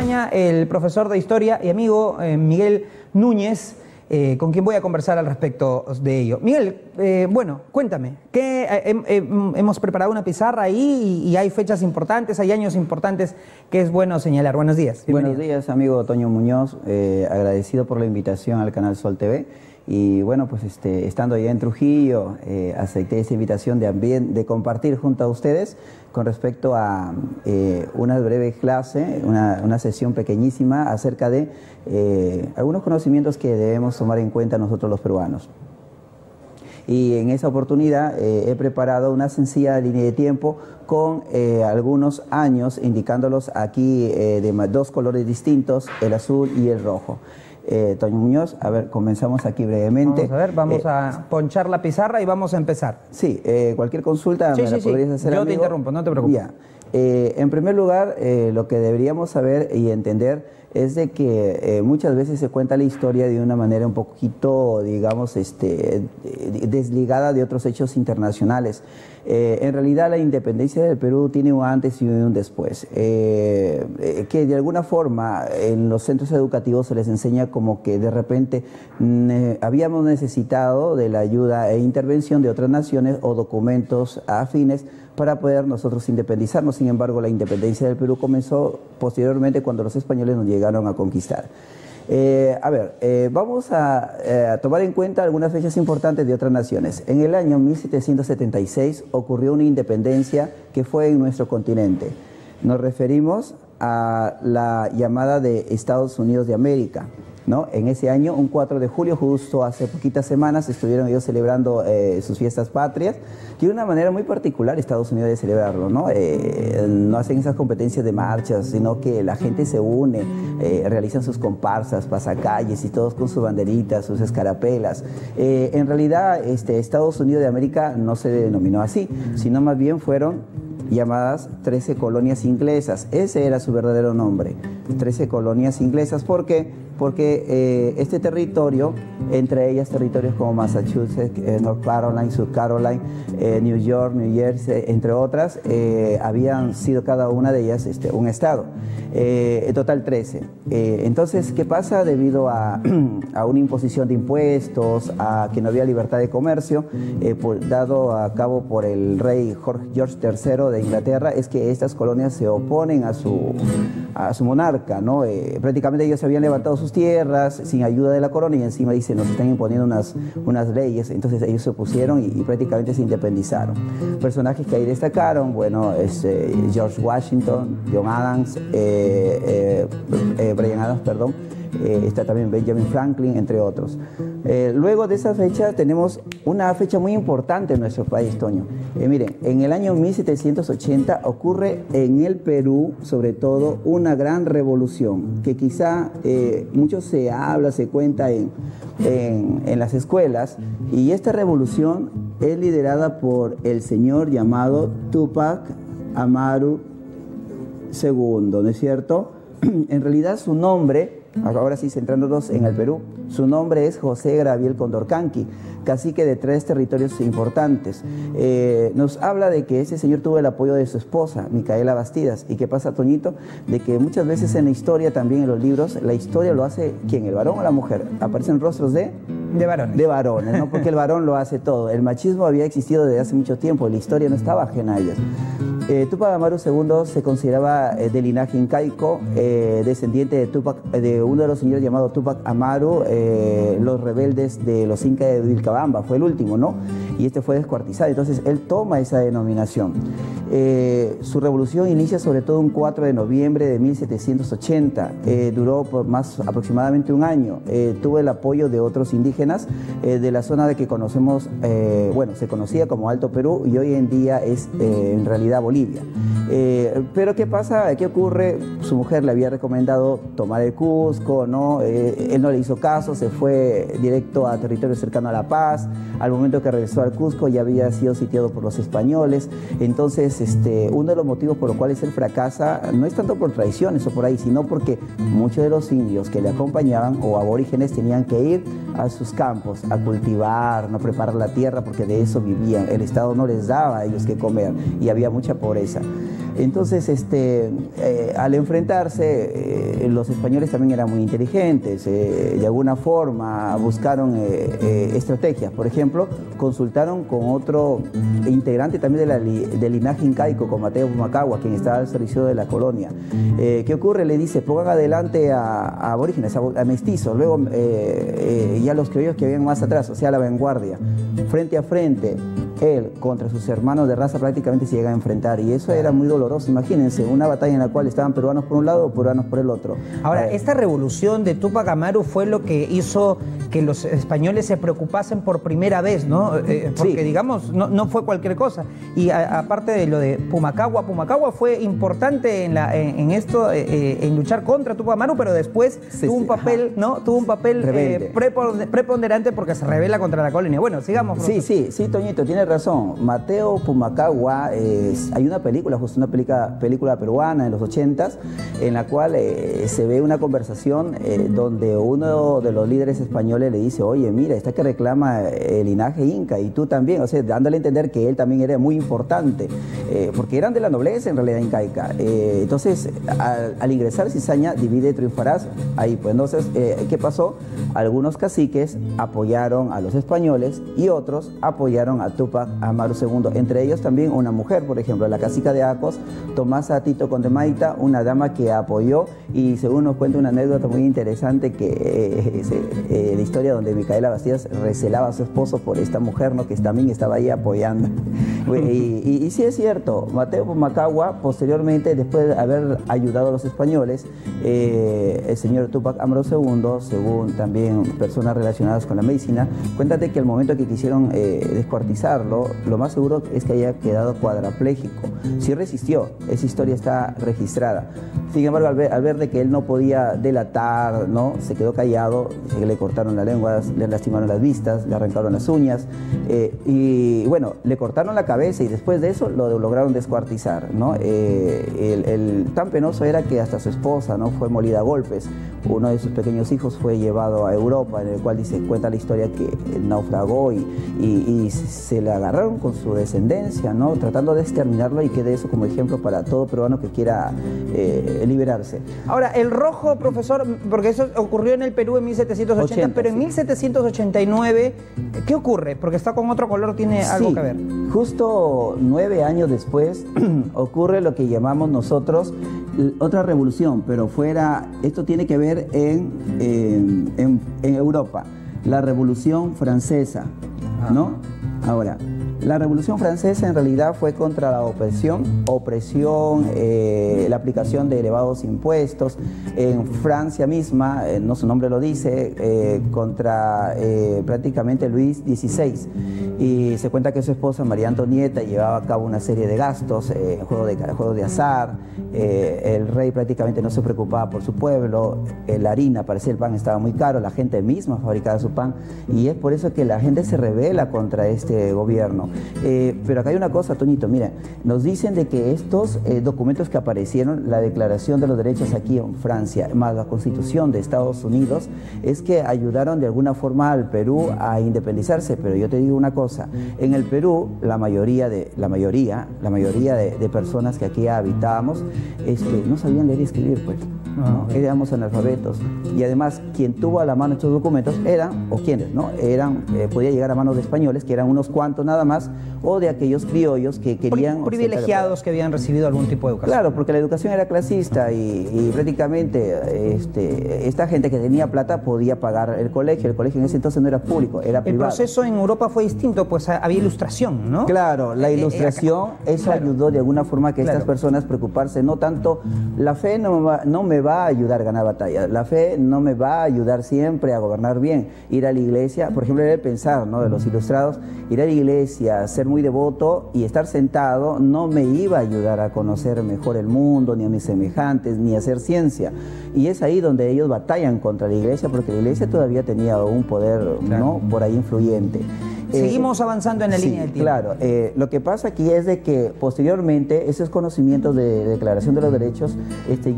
acompaña el profesor de Historia y amigo Miguel Núñez, con quien voy a conversar al respecto de ello. Miguel, bueno, cuéntame, hemos preparado una pizarra ahí y hay fechas importantes, hay años importantes que es bueno señalar. Buenos días. Buenos días, amigo Toño Muñoz, agradecido por la invitación al canal Sol TV. Y bueno, pues estando allá en Trujillo, acepté esa invitación de compartir junto a ustedes con respecto a una breve clase, una sesión pequeñísima acerca de algunos conocimientos que debemos tomar en cuenta nosotros los peruanos. Y en esa oportunidad he preparado una sencilla línea de tiempo con algunos años, indicándolos aquí de dos colores distintos, el azul y el rojo. Toño Muñoz, a ver, comenzamos aquí brevemente. Vamos a ver, vamos a ponchar la pizarra y vamos a empezar. Sí, cualquier consulta me la podrías hacer, yo amigo. te interrumpo, no te preocupes. Ya. En primer lugar, lo que deberíamos saber y entender es de que muchas veces se cuenta la historia de una manera un poquito, digamos, desligada de otros hechos internacionales. En realidad la independencia del Perú tiene un antes y un después, que de alguna forma en los centros educativos se les enseña como que de repente habíamos necesitado de la ayuda e intervención de otras naciones o documentos afines para poder nosotros independizarnos. Sin embargo, la independencia del Perú comenzó posteriormente cuando los españoles nos llegaron a conquistar. Vamos a tomar en cuenta algunas fechas importantes de otras naciones. En el año 1776 ocurrió una independencia que fue en nuestro continente. Nos referimos a la llamada de Estados Unidos de América, ¿no? En ese año, un 4 de julio, justo hace poquitas semanas, estuvieron ellos celebrando sus fiestas patrias. Tiene una manera muy particular Estados Unidos de celebrarlo, ¿no? No hacen esas competencias de marchas, sino que la gente se une, realizan sus comparsas, pasacalles y todos con sus banderitas, sus escarapelas. En realidad, Estados Unidos de América no se denominó así, sino más bien fueron llamadas 13 colonias inglesas. Ese era su verdadero nombre, 13 colonias inglesas. ¿Por qué? Porque este territorio, entre ellas territorios como Massachusetts, North Carolina, South Carolina, New York, New Jersey, entre otras, habían sido cada una de ellas un estado. En total 13. Entonces, ¿qué pasa? Debido a una imposición de impuestos, a que no había libertad de comercio, dado a cabo por el rey George III de Inglaterra, es que estas colonias se oponen a su monarca, ¿no? Prácticamente ellos habían levantado sus tierras sin ayuda de la corona y encima dice, nos están imponiendo unas leyes. Entonces ellos se opusieron y prácticamente se independizaron. Personajes que ahí destacaron, bueno, George Washington, John Adams, Brian Adams, perdón, está también Benjamin Franklin, entre otros. Luego de esa fecha tenemos una fecha muy importante en nuestro país, Toño. Miren, en el año 1780 ocurre en el Perú, sobre todo, una gran revolución, que quizá mucho se habla, se cuenta en las escuelas, y esta revolución es liderada por el señor llamado Túpac Amaru II, ¿no es cierto? En realidad su nombre, ahora sí centrándonos en el Perú, su nombre es José Gabriel Condorcanqui, cacique de 3 territorios importantes. Nos habla de que ese señor tuvo el apoyo de su esposa, Micaela Bastidas. ¿Y qué pasa, Toñito? De que muchas veces en la historia, también en los libros, la historia lo hace, ¿quién? ¿El varón o la mujer? Aparecen rostros de varones. De varones, ¿no? Porque el varón lo hace todo. El machismo había existido desde hace mucho tiempo, la historia no estaba ajena a ellos. Túpac Amaru II se consideraba de linaje incaico, descendiente de uno de los señores llamado Túpac Amaru, los rebeldes de los incas de Vilcabamba, fue el último, ¿no? Y fue descuartizado, entonces él toma esa denominación. Su revolución inicia sobre todo un 4 de noviembre de 1780, duró por aproximadamente un año, tuvo el apoyo de otros indígenas de la zona de que conocemos, bueno, se conocía como Alto Perú y hoy en día es en realidad Bolivia. Pero ¿qué pasa? ¿Qué ocurre? Su mujer le había recomendado tomar el Cusco, ¿no? Él no le hizo caso, se fue directo a territorio cercano a La Paz. Al momento que regresó al Cusco ya había sido sitiado por los españoles. Entonces, uno de los motivos por los cuales él fracasa no es tanto por traiciones o por ahí, sino porque muchos de los indios que le acompañaban o aborígenes tenían que ir a sus campos a cultivar, no preparar la tierra, porque de eso vivían. El Estado no les daba a ellos que comer y había mucha pobreza. Entonces, al enfrentarse, los españoles también eran muy inteligentes, de alguna forma buscaron estrategias. Por ejemplo, consultaron con otro integrante también del linaje incaico, con Mateo Pumacahua, quien estaba al servicio de la colonia. ¿Qué ocurre? Le dice, pongan adelante a aborígenes, a mestizos, luego ya los criollos que habían más atrás, o sea, la vanguardia, frente a frente. Él contra sus hermanos de raza prácticamente se llega a enfrentar, y eso era muy doloroso. Imagínense, una batalla en la cual estaban peruanos por un lado o peruanos por el otro. Ahora, esta revolución de Túpac Amaru fue lo que hizo que los españoles se preocupasen por primera vez, ¿no? Porque, sí, digamos, no fue cualquier cosa. Y aparte de lo de Pumacahua, Pumacahua fue importante en esto, en luchar contra Túpac Amaru, pero después tuvo un papel, ¿no? Tuvo un papel preponderante porque se rebela contra la colonia. Bueno, sigamos. Sí, Toñito, tiene razón. Mateo Pumacahua, hay una película, justo una película peruana en los 80s, en la cual se ve una conversación donde uno de los líderes españoles le dice, oye, mira, está que reclama el linaje inca y tú también, o sea, dándole a entender que él también era muy importante, porque eran de la nobleza en realidad incaica. Entonces, al ingresar cizaña, divide, triunfarás. Ahí, pues, entonces, ¿qué pasó? Algunos caciques apoyaron a los españoles y otros apoyaron a Túpac Amaru II, entre ellos también una mujer, por ejemplo, la cacica de Acos, Tomasa Tito Condemaita, una dama que apoyó, y según nos cuenta una anécdota muy interesante, que la historia donde Micaela Bastidas recelaba a su esposo por esta mujer, ¿no?, que también estaba ahí apoyando. Y sí es cierto, Mateo Pumacahua, posteriormente, después de haber ayudado a los españoles, el señor Túpac Amaru II, según también personas relacionadas con la medicina, cuéntate que al momento que quisieron descuartizarlo, lo más seguro es que haya quedado cuadrapléjico. Sí resistió, esa historia está registrada. Sin embargo, al ver de que él no podía delatar, ¿no?, se quedó callado, le cortaron la lengua, le lastimaron las vistas, le arrancaron las uñas, y bueno, le cortaron la cabeza, y después de eso lo lograron descuartizar, ¿no? El tan penoso era que hasta su esposa, ¿no?, fue molida a golpes. Uno de sus pequeños hijos fue llevado a Europa, en el cual cuenta la historia que naufragó y se le agarraron con su descendencia, ¿no?, tratando de exterminarlo, y quede eso como ejemplo para todo peruano que quiera liberarse. Ahora, el rojo, profesor, porque eso ocurrió en el Perú en 1780, pero en 1789, ¿qué ocurre? Porque está con otro color, ¿tiene algo que ver? Justo 9 años después ocurre lo que llamamos nosotros otra revolución, pero esto tiene que ver en Europa, la Revolución Francesa, ¿no? Ahora, la Revolución Francesa en realidad fue contra la opresión, la aplicación de elevados impuestos. En Francia misma, no su nombre lo dice, contra prácticamente Luis XVI. Y se cuenta que su esposa María Antonieta llevaba a cabo una serie de gastos, juegos de azar. El rey prácticamente no se preocupaba por su pueblo, la harina, parecía el pan estaba muy caro, la gente misma fabricaba su pan, y es por eso que la gente se rebela contra este gobierno. Pero acá hay una cosa, Toñito, mira, nos dicen de que estos documentos que aparecieron, la Declaración de los Derechos aquí en Francia, más la Constitución de Estados Unidos, es que ayudaron de alguna forma al Perú a independizarse. Pero yo te digo una cosa, en el Perú la mayoría de personas que aquí habitábamos no sabían leer y escribir, pues, ¿no? Éramos analfabetos, y además quien tuvo a la mano estos documentos podía llegar a manos de españoles, que eran unos cuantos nada más, o de aquellos criollos que querían... Privilegiados que habían recibido algún tipo de educación. Claro, porque la educación era clasista, y prácticamente esta gente que tenía plata podía pagar el colegio. El colegio en ese entonces no era público, era privado. El proceso en Europa fue distinto, pues había ilustración, ¿no? Claro, la ilustración, eso ayudó de alguna forma a que estas personas preocuparse, no tanto, la fe no me va a ayudar a ganar batallas, la fe no me va a ayudar siempre a gobernar bien. Ir a la iglesia, por ejemplo, era el pensar, ¿no?, de los ilustrados, ir a la iglesia, ser muy devoto y estar sentado no me iba a ayudar a conocer mejor el mundo, ni a mis semejantes, ni a hacer ciencia. Y es ahí donde ellos batallan contra la iglesia, porque la iglesia todavía tenía un poder, ¿no?, por ahí influyente. Seguimos avanzando en la línea del tiempo. Claro, lo que pasa aquí es de que posteriormente esos conocimientos de Declaración de los Derechos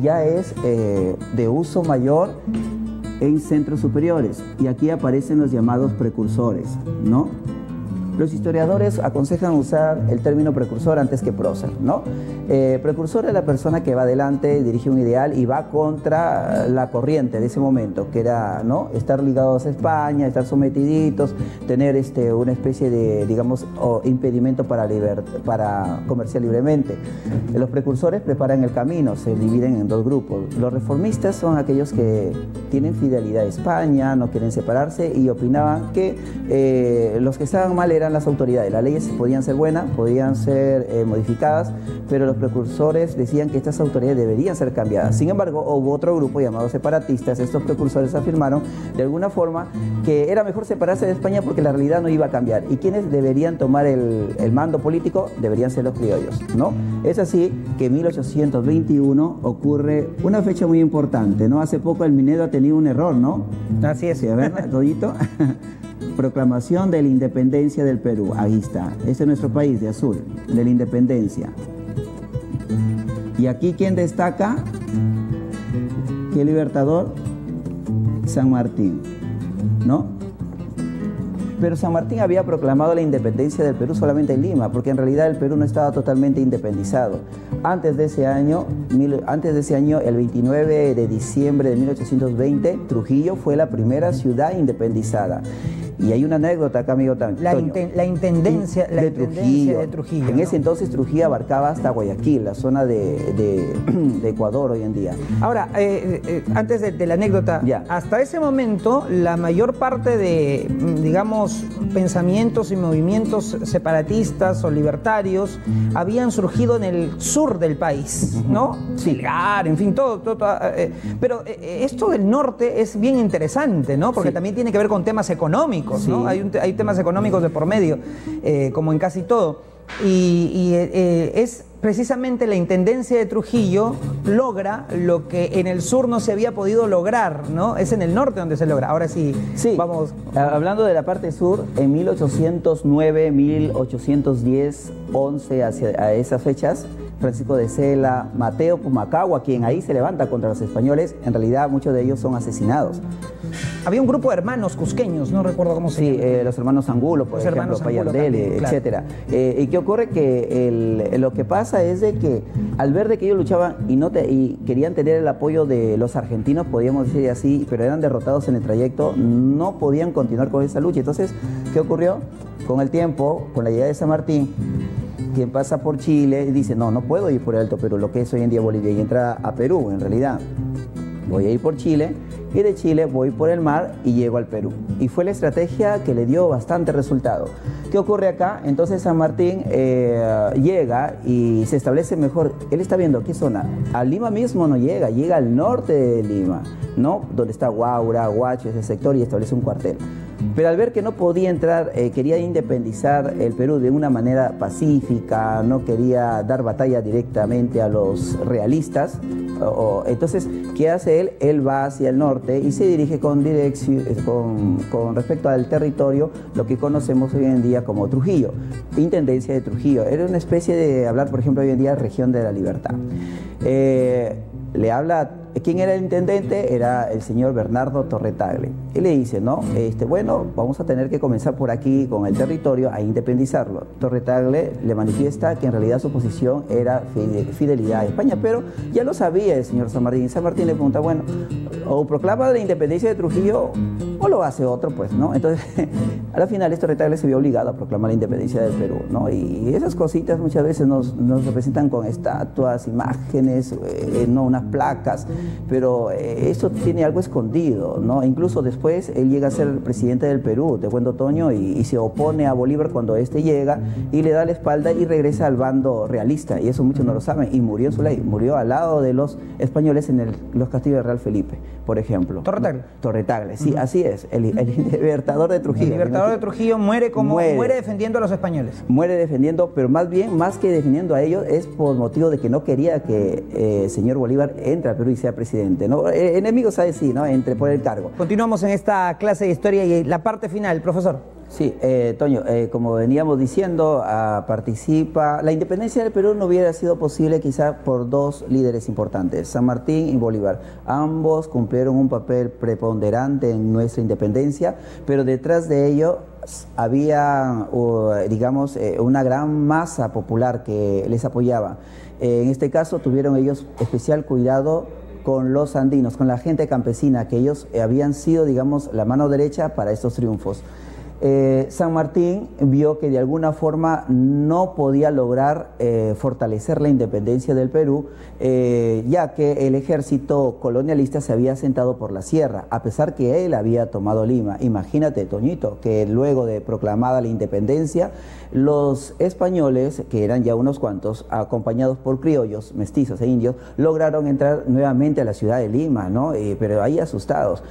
ya es de uso mayor en centros superiores, y aquí aparecen los llamados precursores, ¿no? Los historiadores aconsejan usar el término precursor antes que prócer, ¿no? Precursor es la persona que va adelante, dirige un ideal y va contra la corriente de ese momento, que era, ¿no?, estar ligados a España, estar sometiditos, tener una especie de, digamos, impedimento para comerciar libremente. Los precursores preparan el camino, se dividen en dos grupos. Los reformistas son aquellos que tienen fidelidad a España, no quieren separarse y opinaban que los que estaban mal eran las autoridades. Las leyes podían ser buenas, podían ser modificadas, pero los precursores decían que estas autoridades deberían ser cambiadas. Sin embargo, hubo otro grupo llamado separatistas. Estos precursores afirmaron de alguna forma que era mejor separarse de España porque la realidad no iba a cambiar y quienes deberían tomar el mando político deberían ser los criollos, ¿no? Es así que en 1821 ocurre una fecha muy importante, ¿no? Hace poco el Minedo ha tenido un error, ¿no? Así es. Sí, a ver, Toñito. Proclamación de la independencia del Perú. Ahí está. Este es nuestro país de azul, de la independencia. Y aquí, ¿quién destaca? ¿Qué libertador? San Martín, ¿no? Pero San Martín había proclamado la independencia del Perú solamente en Lima, porque en realidad el Perú no estaba totalmente independizado. Antes de ese año, el 29 de diciembre de 1820, Trujillo fue la primera ciudad independizada. Y hay una anécdota acá, amigo Toño. La intendencia de Trujillo. En ese entonces Trujillo abarcaba hasta Guayaquil, la zona de Ecuador hoy en día. Ahora, antes de la anécdota, ya, hasta ese momento la mayor parte de, digamos, pensamientos y movimientos separatistas o libertarios habían surgido en el sur del país, ¿no? Sí. Melgar, en fin, todo. Pero esto del norte es bien interesante, ¿no? Porque sí, también tiene que ver con temas económicos, ¿no? Sí. Hay temas económicos de por medio, como en casi todo. Y es precisamente la intendencia de Trujillo logra lo que en el sur no se había podido lograr, ¿no? Es en el norte donde se logra. Ahora sí, sí, vamos. Hablando de la parte sur, en 1809, 1810, 11, a esas fechas, Francisco de Sela, Mateo Pumacahua, quien ahí se levanta contra los españoles, en realidad muchos de ellos son asesinados. Había un grupo de hermanos cusqueños, no recuerdo cómo se llama. Los hermanos Angulo, por ejemplo, Payardele, claro, etcétera. ¿Y qué ocurre? Que lo que pasa es de que al ver de que ellos luchaban y querían tener el apoyo de los argentinos, podríamos decir así, pero eran derrotados en el trayecto, no podían continuar con esa lucha. Entonces, ¿qué ocurrió? Con el tiempo, con la llegada de San Martín, quien pasa por Chile dice, no puedo ir por el Alto Perú, lo que es hoy en día Bolivia, y entra a Perú, en realidad. Voy a ir por Chile, y de Chile voy por el mar y llego al Perú. Y fue la estrategia que le dio bastante resultado. ¿Qué ocurre acá? Entonces San Martín llega y se establece mejor. Él está viendo qué zona. A Lima mismo no llega, llega al norte de Lima, ¿no? Donde está Huaura, Huacho, ese sector, y establece un cuartel. Pero al ver que no podía entrar, quería independizar el Perú de una manera pacífica, no quería dar batalla directamente a los realistas. Entonces, ¿qué hace él? Él va hacia el norte y se dirige con respecto al territorio, lo que conocemos hoy en día como Trujillo, intendencia de Trujillo. Era una especie de hablar, por ejemplo, hoy en día región de la libertad. Le habla, ¿quién era el intendente? Era el señor Bernardo Torretagle. Y le dice, ¿no? Bueno, vamos a tener que comenzar por aquí con el territorio a independizarlo. Torretagle le manifiesta que en realidad su posición era fidelidad a España, pero ya lo sabía el señor San Martín. San Martín le pregunta, bueno, o proclama la independencia de Trujillo o lo hace otro, pues, ¿no? Entonces, a la final, Torretagle se vio obligado a proclamar la independencia del Perú, ¿no? Y esas cositas muchas veces nos representan con estatuas, imágenes, no unas placas, pero eso tiene algo escondido, ¿no? Incluso después él llega a ser presidente del Perú, de Buen Otoño, y se opone a Bolívar cuando éste llega y le da la espalda y regresa al bando realista, y eso muchos no lo saben, y murió en su ley, murió al lado de los españoles en los castillos de Real Felipe, por ejemplo. Torretagle, sí, así es, el libertador de Trujillo. El libertador de Trujillo muere defendiendo a los españoles. Muere defendiendo, pero más que defendiendo a ellos, es por motivo de que no quería que el señor Bolívar entre al Perú y sea presidente, ¿no? Enemigos, ¿sabes? Sí, ¿no? Entre por el cargo. Continuamos en esta clase de historia y la parte final, profesor. Sí, Toño, como veníamos diciendo, la independencia del Perú no hubiera sido posible quizá por dos líderes importantes, San Martín y Bolívar. Ambos cumplieron un papel preponderante en nuestra independencia, pero detrás de ello había, digamos, una gran masa popular que les apoyaba. En este caso tuvieron ellos especial cuidado con los andinos, con la gente campesina, que ellos habían sido, digamos, la mano derecha para estos triunfos. San Martín vio que de alguna forma no podía lograr fortalecer la independencia del Perú, ya que el ejército colonialista se había asentado por la sierra, a pesar que él había tomado Lima. Imagínate, Toñito, que luego de proclamada la independencia, los españoles, que eran ya unos cuantos, acompañados por criollos, mestizos e indios, lograron entrar nuevamente a la ciudad de Lima, ¿no? Pero ahí asustados.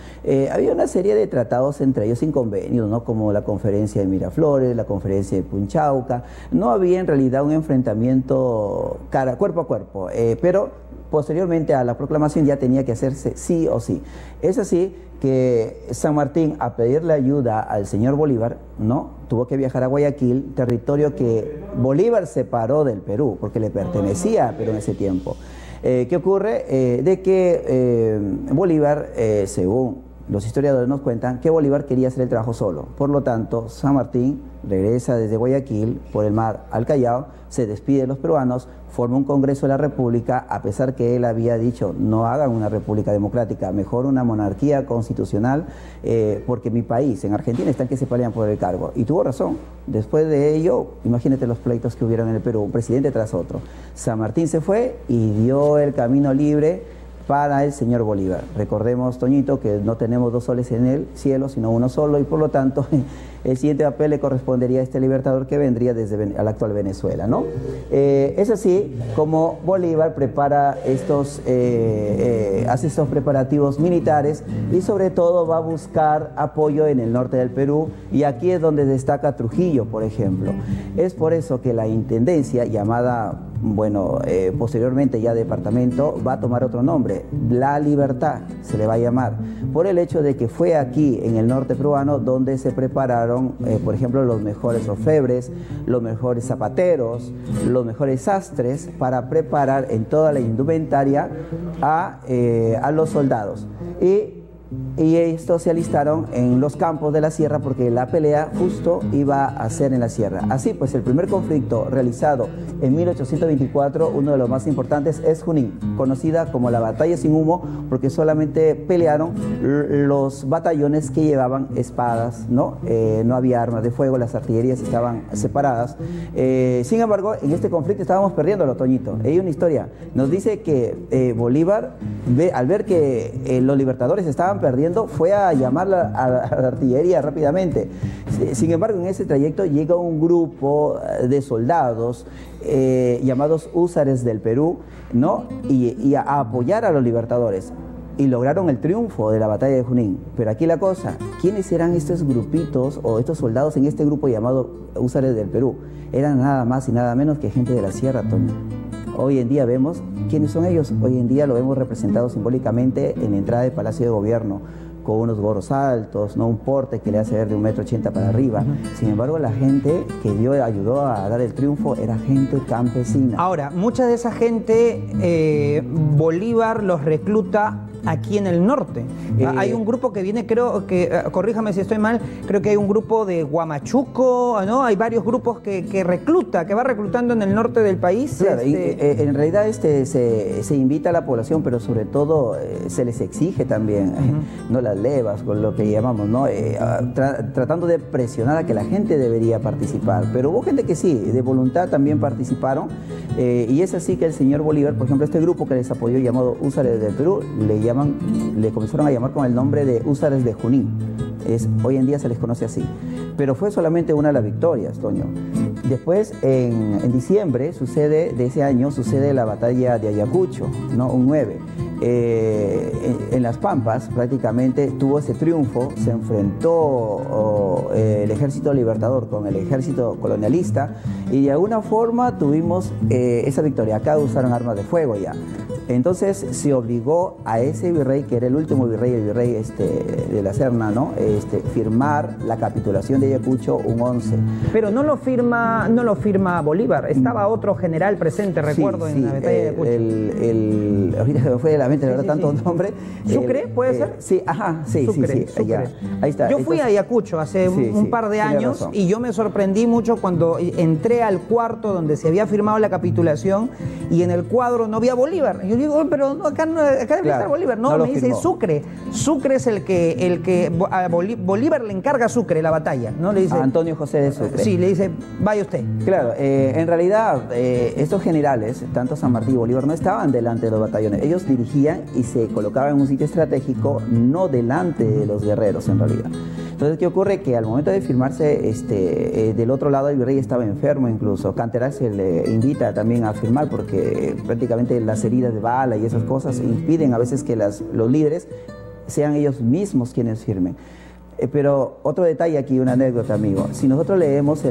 Había una serie de tratados entre ellos sin convenios, ¿no? Como la conferencia de Miraflores, la conferencia de Punchauca. No había en realidad un enfrentamiento cuerpo a cuerpo, pero posteriormente a la proclamación ya tenía que hacerse sí o sí. Es así que San Martín, a pedirle ayuda al señor Bolívar, ¿no?, tuvo que viajar a Guayaquil, territorio que Bolívar separó del Perú, porque le pertenecía a Perú en ese tiempo. ¿Qué ocurre? De que Bolívar, según los historiadores nos cuentan, que Bolívar quería hacer el trabajo solo. Por lo tanto, San Martín regresa desde Guayaquil por el mar al Callao, se despide de los peruanos, forma un Congreso de la República, a pesar que él había dicho, no hagan una república democrática, mejor una monarquía constitucional, porque mi país, en Argentina, están que se pelean por el cargo. Y tuvo razón. Después de ello, imagínate los pleitos que hubieron en el Perú, un presidente tras otro. San Martín se fue y dio el camino libre para el señor Bolívar. Recordemos, Toñito, que no tenemos dos soles en el cielo, sino uno solo, y por lo tanto el siguiente papel le correspondería a este libertador que vendría desde la actual Venezuela, ¿no? Es así como Bolívar prepara hace estos preparativos militares y sobre todo va a buscar apoyo en el norte del Perú, y aquí es donde destaca Trujillo, por ejemplo. Es por eso que la intendencia, llamada, bueno, posteriormente ya departamento, va a tomar otro nombre, La Libertad se le va a llamar, por el hecho de que fue aquí en el norte peruano donde se prepararon, por ejemplo, los mejores orfebres, los mejores zapateros, los mejores sastres, para preparar en toda la indumentaria a los soldados. Y estos se alistaron en los campos de la sierra porque la pelea justo iba a ser en la sierra. Así pues, el primer conflicto realizado en 1824, uno de los más importantes, es Junín, conocida como la Batalla sin Humo, porque solamente pelearon los batallones que llevaban espadas, ¿no? No había armas de fuego, las artillerías estaban separadas. Sin embargo, en este conflicto estábamos perdiéndolo, Toñito. Hay una historia. Nos dice que Bolívar, al ver que los libertadores estaban perdiendo, fue a llamar a la artillería rápidamente. Sin embargo, en ese trayecto llega un grupo de soldados llamados húsares del Perú, ¿no? y a apoyar a los libertadores. Y lograron el triunfo de la batalla de Junín. Pero aquí la cosa, ¿quiénes eran estos grupitos o estos soldados en este grupo llamado húsares del Perú? Eran nada más y nada menos que gente de la sierra, Toño. Hoy en día vemos quiénes son ellos. Hoy en día lo vemos representado simbólicamente en la entrada del Palacio de Gobierno, con unos gorros altos, ¿no? Un porte que le hace ver de 1,80 m para arriba. Sin embargo, la gente que ayudó a dar el triunfo era gente campesina. Ahora, mucha de esa gente, Bolívar los recluta aquí en el norte. Hay un grupo que viene, creo que, corríjame si estoy mal, creo que hay un grupo de Huamachuco, ¿no? Hay varios grupos que va reclutando en el norte del país. Claro, en realidad se invita a la población, pero sobre todo se les exige también, ¿no? Las levas, con lo que llamamos, ¿no? Tratando de presionar a que la gente debería participar. Pero hubo gente que sí, de voluntad también participaron, y es así que el señor Bolívar, por ejemplo, este grupo que les apoyó llamado Húsares del Perú, le comenzaron a llamar con el nombre de Húsares de Junín. Hoy en día se les conoce así. Pero fue solamente una de las victorias, Toño. Después, en diciembre de ese año, sucede la batalla de Ayacucho, ¿no? Un 9. En las Pampas prácticamente tuvo ese triunfo, se enfrentó el ejército libertador con el ejército colonialista y de alguna forma tuvimos esa victoria. Acá usaron armas de fuego ya. Entonces se obligó a ese virrey, que era el último virrey, el virrey de la Serna, ¿no? Firmar la capitulación de Ayacucho un 11. Pero no lo firma Bolívar, estaba otro general presente, recuerdo, Sí, en la batalla de Ayacucho. Ahorita se me fue de la mente, la verdad, tanto nombre. ¿Sucre, puede ser? Sí, ajá, sí, Sucre. ya. Ahí está. Yo fui a Ayacucho hace un par de años razón. y yo me sorprendí mucho cuando entré al cuarto donde se había firmado la capitulación y en el cuadro no había Bolívar. Yo digo, pero no, acá debe estar Bolívar. No, me dice Sucre. Sucre es el que a Bolívar le encarga a Sucre la batalla, ¿no? Le dice, a Antonio José de Sucre. Sí, le dice, vaya usted. Claro, en realidad estos generales, tanto San Martín y Bolívar, no estaban delante de los batallones. Ellos dirigían y se colocaban en un sitio estratégico, no delante de los guerreros en realidad. Entonces, ¿qué ocurre? Que al momento de firmarse, del otro lado el virrey estaba enfermo incluso. Canteral se le invita también a firmar porque prácticamente las heridas de bala y esas cosas impiden a veces que los líderes sean ellos mismos quienes firmen. Pero otro detalle aquí, una anécdota, amigo. Si nosotros leemos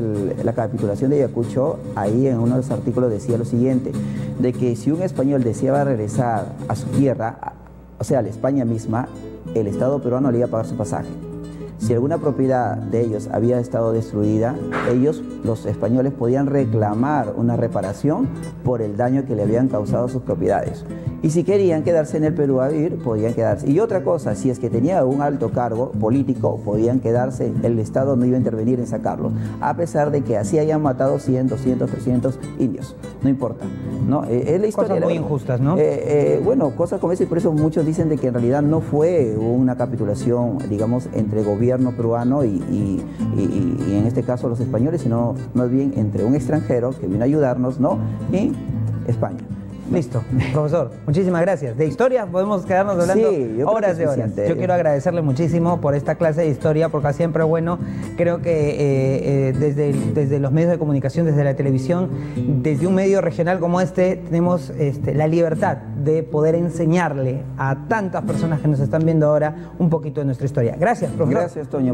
la capitulación de Ayacucho, ahí en uno de los artículos decía lo siguiente, de que si un español deseaba regresar a su tierra, o sea, a la España misma, el Estado peruano le iba a pagar su pasaje. Si alguna propiedad de ellos había estado destruida, ellos, los españoles, podían reclamar una reparación por el daño que le habían causado sus propiedades. Y si querían quedarse en el Perú a vivir, podían quedarse. Y otra cosa, si es que tenía un alto cargo político, podían quedarse, el Estado no iba a intervenir en sacarlos, a pesar de que así hayan matado 100, 200, 300 indios. No importa, ¿no? Es la historia. Cosas muy injustas, ¿no? Bueno, cosas como esa, y por eso muchos dicen de que en realidad no fue una capitulación, digamos, entre gobierno peruano y en este caso los españoles, sino más bien entre un extranjero que vino a ayudarnos, ¿no? Y España. Listo, profesor, muchísimas gracias. De historia podemos quedarnos hablando horas de horas. Yo quiero agradecerle muchísimo por esta clase de historia, porque siempre es bueno. Creo que desde los medios de comunicación, desde la televisión, desde un medio regional como este, tenemos la libertad de poder enseñarle a tantas personas que nos están viendo ahora un poquito de nuestra historia. Gracias, profesor. Gracias, Toño.